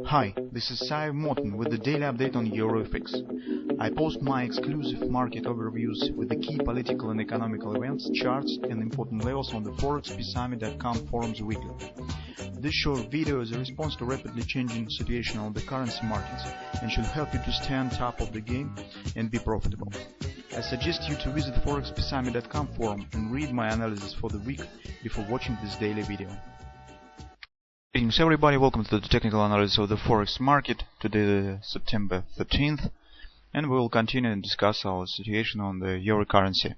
Hi, this is Sive Morten with the daily update on EURUSD. I post my exclusive market overviews with the key political and economical events, charts and important levels on the ForexPeaceArmy.com forums weekly. This short video is a response to rapidly changing situation on the currency markets and should help you to stay on top of the game and be profitable. I suggest you to visit the ForexPeaceArmy.com forum and read my analysis for the week before watching this daily video. Greetings everybody, welcome to the technical analysis of the Forex market. Today September 13th, and we will continue and discuss our situation on the euro currency.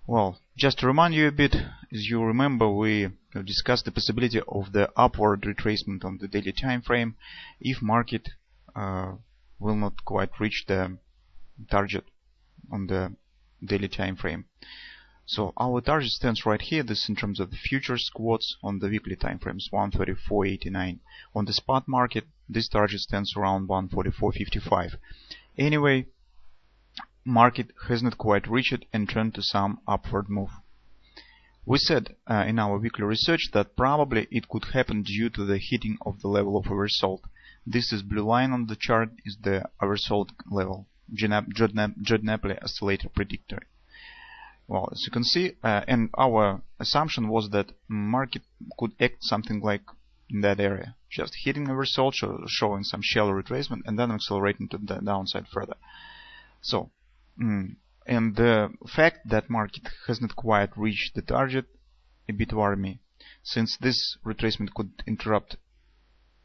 Well, just to remind you a bit, as you remember, we have discussed the possibility of the upward retracement on the daily time frame if market will not quite reach the target on the daily time frame. So our target stands right here. This in terms of the futures quotes on the weekly time frames, 134.89. On the spot market, this target stands around 144.55. Anyway, market has not quite reached it and turned to some upward move. We said in our weekly research that probably it could happen due to the hitting of the level of oversold. This is blue line on the chart is the oversold level, Jodnapoli oscillator predictor. Well, as you can see, and our assumption was that market could act something like in that area, just hitting oversold, showing some shallow retracement, and then accelerating to the downside further. So, and the fact that market has not quite reached the target a bit worry me, since this retracement could interrupt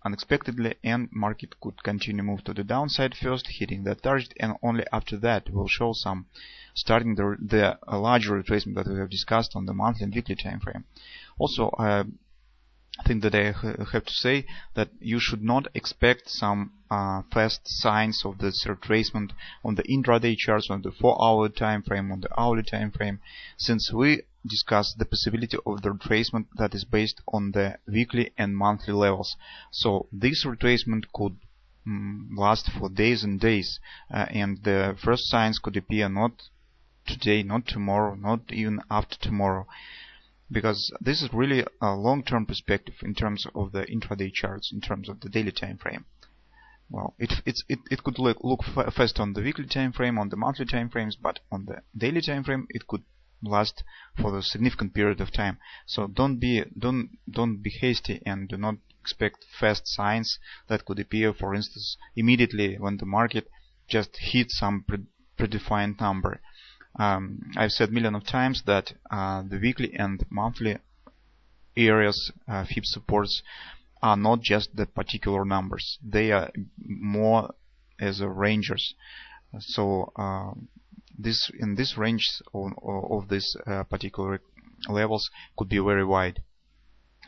unexpectedly and market could continue move to the downside first, hitting that target, and only after that will show some starting the larger retracement that we have discussed on the monthly and weekly time frame. Also, I think that I have to say that you should not expect some fast signs of this retracement on the intraday charts, on the 4-hour time frame, on the hourly time frame, since we discussed the possibility of the retracement that is based on the weekly and monthly levels. So this retracement could last for days and days, and the first signs could appear not today, not tomorrow, not even after tomorrow, because this is really a long-term perspective in terms of the intraday charts, in terms of the daily time frame. Well, it could look fast on the weekly time frame, on the monthly time frames, but on the daily time frame it could last for a significant period of time. So don't be hasty and do not expect fast signs that could appear, for instance, immediately when the market just hits some predefined number. I've said millions of times that the weekly and monthly areas, FIB supports, are not just the particular numbers. They are more as ranges. So in this range of this particular levels could be very wide.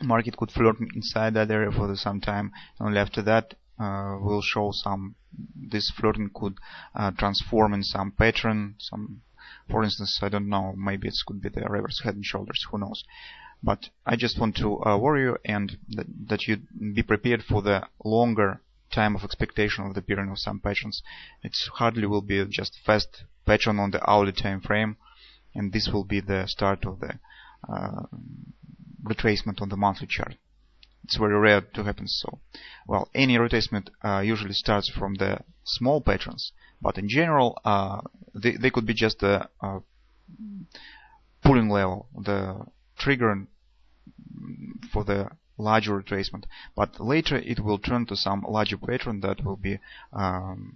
Market could flirt inside that area for some time. Only after that will show some. This flirting could transform in some pattern. For instance, I don't know. Maybe it could be the reverse head and shoulders. Who knows? But I just want to worry you and that you be prepared for the longer time of expectation of the appearance of some patterns. It hardly will be just fast pattern on the hourly time frame, and this will be the start of the retracement on the monthly chart. It's very rare to happen so. Well, any retracement usually starts from the small patterns, but in general they could be just a pulling level, the trigger for the larger retracement, but later it will turn to some larger pattern that will be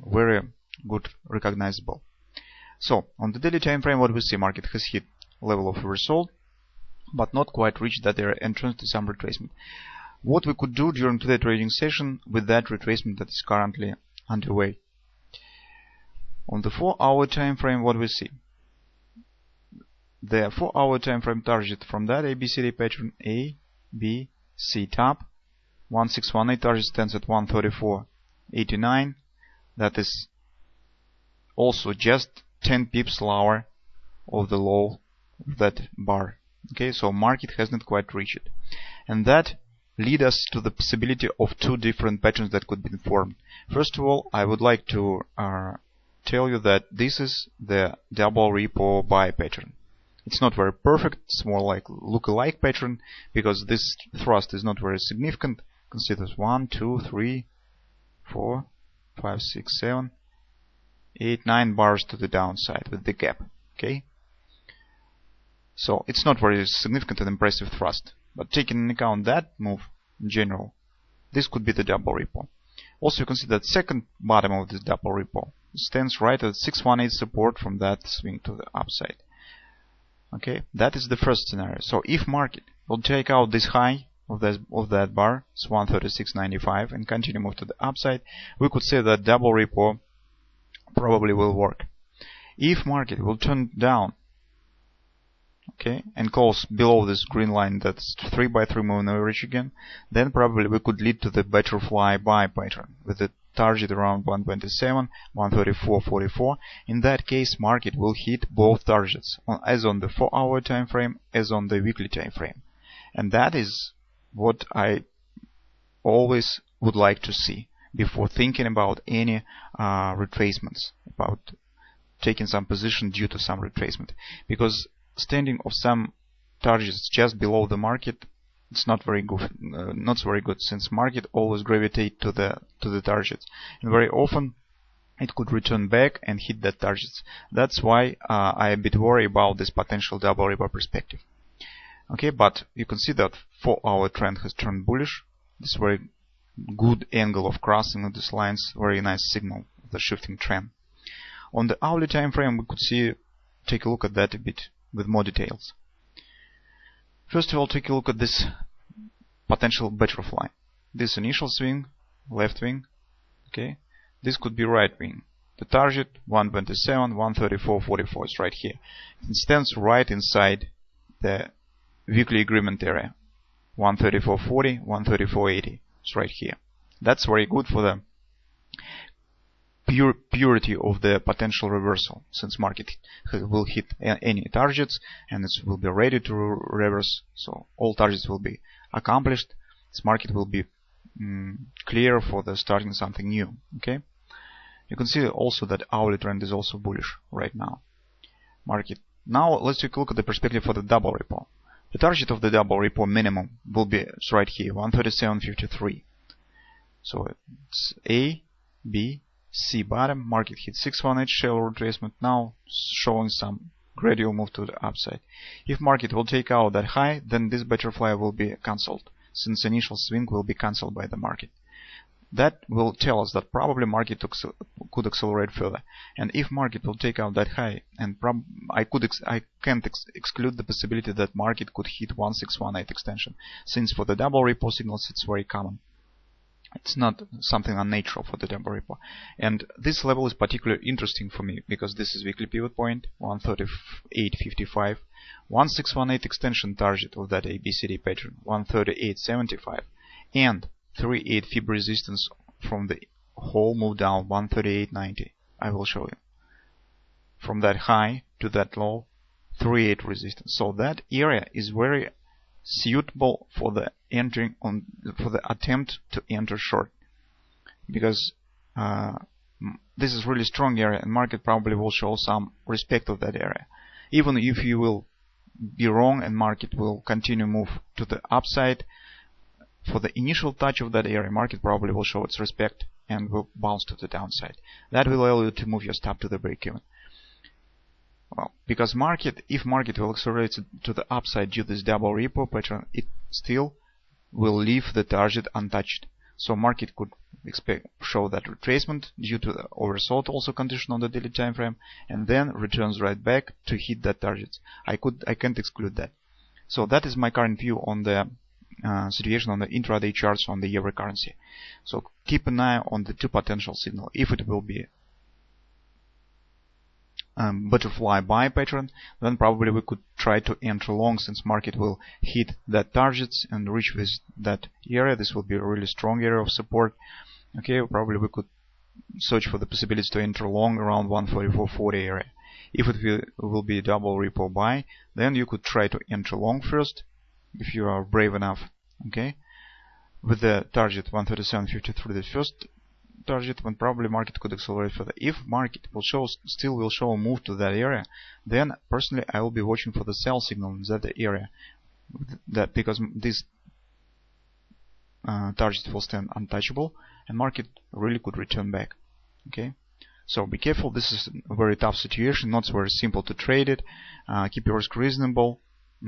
very good recognizable. So on the daily time frame, what we see, market has hit level of oversold but not quite reached that area and turned to some retracement. What we could do during today's trading session with that retracement that is currently underway. On the 4-hour time frame, what we see, the 4-hour time frame target from that ABCD pattern, A, B, C top, 1618 target stands at 134.89. That is also just 10 pips lower of the low of that bar. Okay, so market has not quite reached it, and that lead us to the possibility of two different patterns that could be formed. First of all, I would like to tell you that this is the double repo buy pattern. It's not very perfect, it's more like look-alike pattern, because this thrust is not very significant can see there's 1, 2, 3, 4, 5, 6, 7, 8, 9 bars to the downside with the gap. Okay, so it's not very significant and impressive thrust, but taking into account that move in general, this could be the double repo. Also, you can see that second bottom of this double repo stands right at 618 support from that swing to the upside. Okay, that is the first scenario. So if market will take out this high of that bar, it's 136.95, and continue move to the upside, we could say that double repo probably will work. If market will turn down, okay, and close below this green line, that's 3x3 moving average again, then probably we could lead to the butterfly buy pattern with the target around 127, 134.44. In that case, market will hit both targets, as on the 4-hour time frame as on the weekly time frame, and that is what I always would like to see before thinking about any retracements, about taking some position due to some retracement, because standing of some targets just below the market, it's not very good. Not very good, since market always gravitate to the targets, and very often it could return back and hit that targets. That's why I am a bit worried about this potential double repo perspective. Okay, but you can see that 4-hour trend has turned bullish. This very good angle of crossing of these lines, very nice signal of the shifting trend. On the hourly time frame, we could take a look at that a bit with more details. First of all, take a look at this potential butterfly. This initial swing, left wing, okay. This could be right wing. The target 127, 134.44 is right here. It stands right inside the weekly agreement area. 134.40, 134.80. It's right here. That's very good for the purity of the potential reversal, since market will hit any targets and it will be ready to reverse. So all targets will be accomplished. This market will be clear for the starting something new. Okay. You can see also that hourly trend is also bullish right now. Market. Now let's take a look at the perspective for the double repo. The target of the double repo minimum will be right here, 137.53. So it's A, B, C bottom. Market hit 618 shallow retracement, now showing some gradual move to the upside. If market will take out that high, then this butterfly will be cancelled, since initial swing will be cancelled by the market. That will tell us that probably market could accelerate further. And if market will take out that high, and I can't exclude the possibility that market could hit 1618 extension, since for the double repo signals it's very common. It's not something unnatural for the double repo. And this level is particularly interesting for me because this is weekly pivot point, 138.55, 1618 extension target of that ABCD pattern, 138.75, and 38 fib resistance from the whole move down, 138.90. I will show you. From that high to that low, 38 resistance. So that area is very suitable for the for the attempt to enter short, because this is really strong area and market probably will show some respect of that area. Even if you will be wrong and market will continue move to the upside, for the initial touch of that area, market probably will show its respect and will bounce to the downside. That will allow you to move your stop to the break-even. Well, because if market will accelerate to the upside due to this double repo pattern, it still will leave the target untouched. So market could show that retracement due to the oversold also condition on the daily time frame, and then returns right back to hit that target. I can't exclude that. So that is my current view on the situation on the intraday charts on the euro currency. So keep an eye on the two potential signals. If it will be butterfly buy pattern, then probably we could try to enter long, since market will hit that targets and reach with that area. This will be a really strong area of support. Okay, probably we could search for the possibility to enter long around 144.40 area. If it will be double repo buy, then you could try to enter long first, if you are brave enough, okay, with the target 137.53, the first target, when probably market could accelerate further. If market will still show a move to that area, then personally I will be watching for the sell signal in that area, because this target will stand untouchable and market really could return back. Okay, so be careful. This is a very tough situation, not very simple to trade it. Keep your risk reasonable,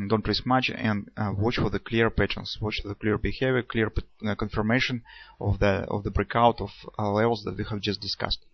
don't risk much, and watch for the clear patterns, watch for the clear behavior, clear confirmation of the breakout of levels that we have just discussed.